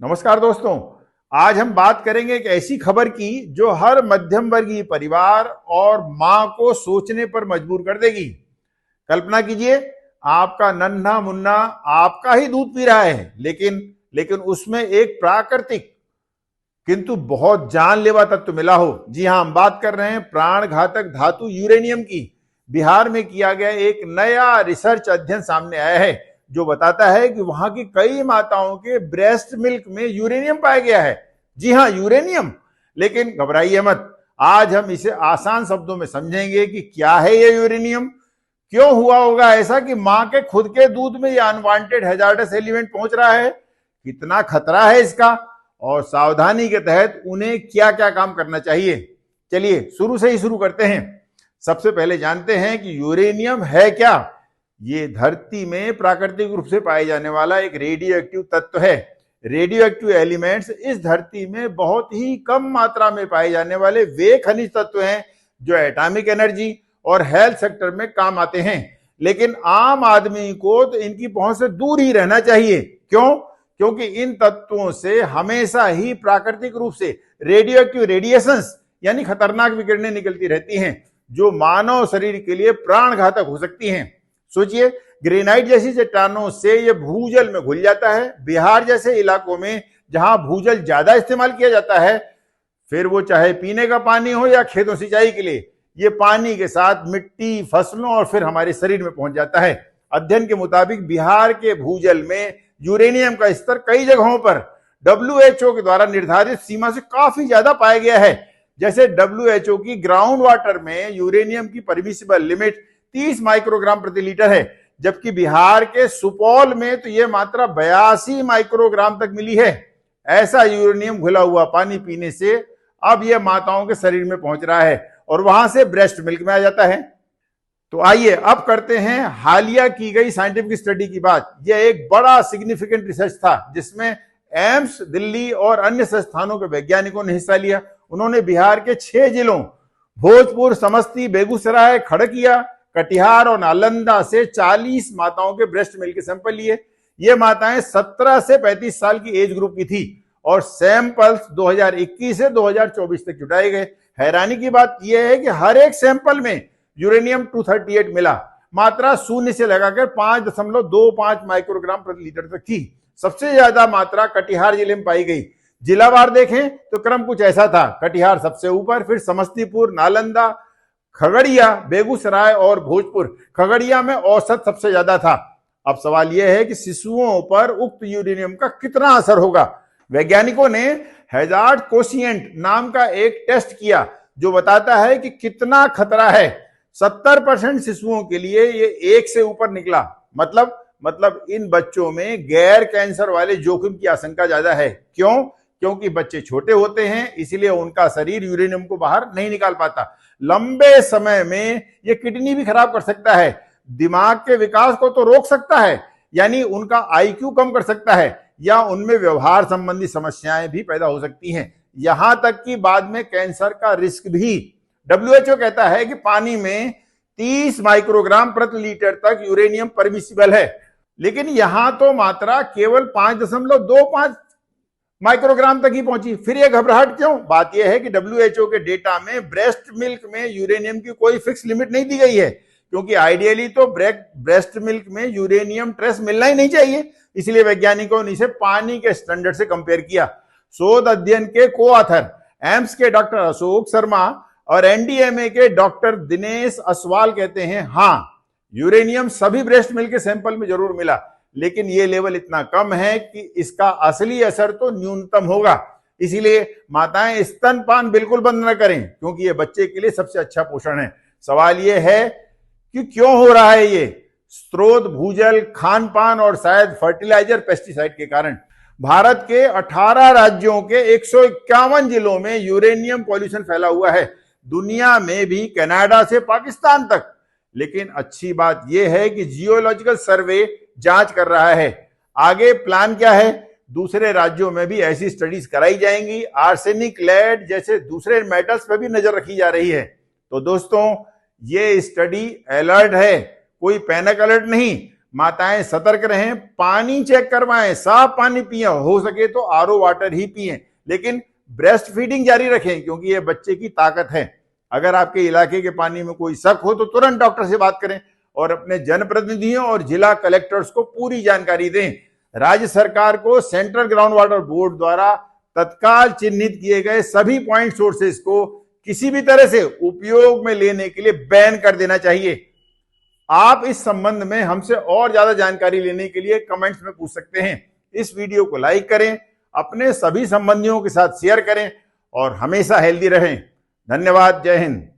नमस्कार दोस्तों। आज हम बात करेंगे एक ऐसी खबर की जो हर मध्यम वर्गीय परिवार और मां को सोचने पर मजबूर कर देगी। कल्पना कीजिए, आपका नन्हा मुन्ना आपका ही दूध पी रहा है, लेकिन उसमें एक प्राकृतिक किंतु बहुत जानलेवा तत्व मिला हो। जी हां, हम बात कर रहे हैं प्राण घातक धातु यूरेनियम की। बिहार में किया गया एक नया रिसर्च अध्ययन सामने आया है जो बताता है कि वहां की कई माताओं के ब्रेस्ट मिल्क में यूरेनियम पाया गया है। जी हां, यूरेनियम। लेकिन घबराइए मत, आज हम इसे आसान शब्दों में समझेंगे कि क्या है यह यूरेनियम, क्यों हुआ होगा ऐसा कि मां के खुद के दूध में यह अनवांटेड हैजार्डस एलिमेंट पहुंच रहा है, कितना खतरा है इसका और सावधानी के तहत उन्हें क्या क्या काम करना चाहिए। चलिए शुरू से ही शुरू करते हैं। सबसे पहले जानते हैं कि यूरेनियम है क्या। ये धरती में प्राकृतिक रूप से पाए जाने वाला एक रेडियो एक्टिव तत्व है। रेडियो एक्टिव एलिमेंट्स इस धरती में बहुत ही कम मात्रा में पाए जाने वाले वे खनिज तत्व हैं जो एटॉमिक एनर्जी और हेल्थ सेक्टर में काम आते हैं। लेकिन आम आदमी को तो इनकी पहुंच से दूर ही रहना चाहिए। क्यों? क्योंकि इन तत्वों से हमेशा ही प्राकृतिक रूप से रेडियो एक्टिव रेडिएशंस यानी खतरनाक विकिरणें निकलती रहती हैं जो मानव शरीर के लिए प्राण घातक हो सकती हैं। सोचिए, ग्रेनाइट जैसी चट्टानों से यह भूजल में घुल जाता है। बिहार जैसे इलाकों में जहां भूजल ज्यादा इस्तेमाल किया जाता है, फिर वो चाहे पीने का पानी हो या खेतों सिंचाई के लिए, ये पानी के साथ मिट्टी, फसलों और फिर हमारे शरीर में पहुंच जाता है। अध्ययन के मुताबिक बिहार के भूजल में यूरेनियम का स्तर कई जगहों पर WHO के द्वारा निर्धारित सीमा से काफी ज्यादा पाया गया है। जैसे WHO की ग्राउंड वाटर में यूरेनियम की परमिसिबल लिमिट 30 माइक्रोग्राम प्रति लीटर है, जबकि बिहार के सुपौल में तो यह मात्रा 82 माइक्रोग्राम तक मिली है। ऐसा यूरेनियम घुला हुआ पानी पीने से अब यह माताओं के शरीर में पहुंच रहा है और वहां से ब्रेस्ट मिल्क में आ जाता है। तो आइए अब करते हैं हालिया की गई साइंटिफिक स्टडी की बात। यह एक बड़ा सिग्निफिकेंट रिसर्च था जिसमें एम्स दिल्ली और अन्य संस्थानों के वैज्ञानिकों ने हिस्सा लिया। उन्होंने बिहार के 6 जिलों भोजपुर, समस्ती, बेगूसराय, खड़किया, कटिहार और नालंदा से 40 माताओं के ब्रेस्ट मिल्क के सैंपल लिए। ये माताएं 17 से 35 साल की एज ग्रुप की थी और सैंपल्स 2021 से 2024 तक जुटाए गए। हैरानी की बात यह है कि हर एक सैंपल में यूरेनियम 238 मिला। मात्रा 0 से लगाकर 5.25 माइक्रोग्राम प्रति लीटर तक थी। सबसे ज्यादा मात्रा कटिहार जिले में पाई गई। जिलावार देखें तो क्रम कुछ ऐसा था, कटिहार सबसे ऊपर, फिर समस्तीपुर, नालंदा, खगड़िया, बेगूसराय और भोजपुर। खगड़िया में औसत सबसे ज्यादा था। अब सवाल यह है कि शिशुओं पर उक्त यूरेनियम का कितना असर होगा। वैज्ञानिकों ने हैजार्ड कोशिएंट नाम का एक टेस्ट किया जो बताता है कि कितना खतरा है। 70% शिशुओं के लिए ये 1 से ऊपर निकला। मतलब इन बच्चों में गैर कैंसर वाले जोखिम की आशंका ज्यादा है। क्यों? क्योंकि बच्चे छोटे होते हैं, इसलिए उनका शरीर यूरेनियम को बाहर नहीं निकाल पाता। लंबे समय में यह किडनी भी खराब कर सकता है, दिमाग के विकास को तो रोक सकता है, यानी उनका IQ कम कर सकता है, या उनमें व्यवहार संबंधी समस्याएं भी पैदा हो सकती हैं, यहां तक कि बाद में कैंसर का रिस्क भी। WHO कहता है कि पानी में 30 माइक्रोग्राम प्रति लीटर तक यूरेनियम परमिसिबल है, लेकिन यहां तो मात्रा केवल 5.25 माइक्रोग्राम तक ही पहुंची। फिर यह घबराहट क्यों? बात यह है कि WHO के डेटा में ब्रेस्ट मिल्क में यूरेनियम की कोई फिक्स लिमिट नहीं दी गई है, क्योंकि आइडियली तो ब्रेस्ट मिल्क में यूरेनियम ट्रेस मिलना ही नहीं चाहिए। इसलिए वैज्ञानिकों ने इसे पानी के स्टैंडर्ड से कंपेयर किया। शोध अध्ययन के को ऑथर एम्स के डॉक्टर अशोक शर्मा और NDMA के डॉक्टर दिनेश असवाल कहते हैं, हाँ, यूरेनियम सभी ब्रेस्ट मिल्क के सैंपल में जरूर मिला, लेकिन ये लेवल इतना कम है कि इसका असली असर तो न्यूनतम होगा। इसीलिए माताएं स्तनपान बिल्कुल बंद न करें, क्योंकि ये बच्चे के लिए सबसे अच्छा पोषण है। सवाल ये है कि क्यों हो रहा है ये? स्रोत भूजल, खान पान और शायद फर्टिलाइजर, पेस्टिसाइड के कारण। भारत के 18 राज्यों के 151 जिलों में यूरेनियम पॉल्यूशन फैला हुआ है, दुनिया में भी कनाडा से पाकिस्तान तक। लेकिन अच्छी बात यह है कि जियोलॉजिकल सर्वे जांच कर रहा है। आगे प्लान क्या है? दूसरे राज्यों में भी ऐसी स्टडीज कराई जाएंगी। आर्सेनिक, लेड जैसे दूसरे मेटल्स पर भी नजर रखी जा रही है। तो दोस्तों, ये स्टडी अलर्ट है, कोई पैनिक अलर्ट नहीं। माताएं सतर्क रहें, पानी चेक करवाएं, साफ पानी पिए, हो सके तो आरओ वाटर ही पिए, लेकिन ब्रेस्ट फीडिंग जारी रखें क्योंकि ये बच्चे की ताकत है। अगर आपके इलाके के पानी में कोई शक हो तो तुरंत डॉक्टर से बात करें और अपने जनप्रतिनिधियों और जिला कलेक्टर्स को पूरी जानकारी दें। राज्य सरकार को सेंट्रल ग्राउंड वाटर बोर्ड द्वारा तत्काल चिन्हित किए गए सभी पॉइंट सोर्सेस को किसी भी तरह से उपयोग में लेने के लिए बैन कर देना चाहिए। आप इस संबंध में हमसे और ज्यादा जानकारी लेने के लिए कमेंट्स में पूछ सकते हैं। इस वीडियो को लाइक करें, अपने सभी संबंधियों के साथ शेयर करें और हमेशा हेल्दी रहें। धन्यवाद। जय हिंद।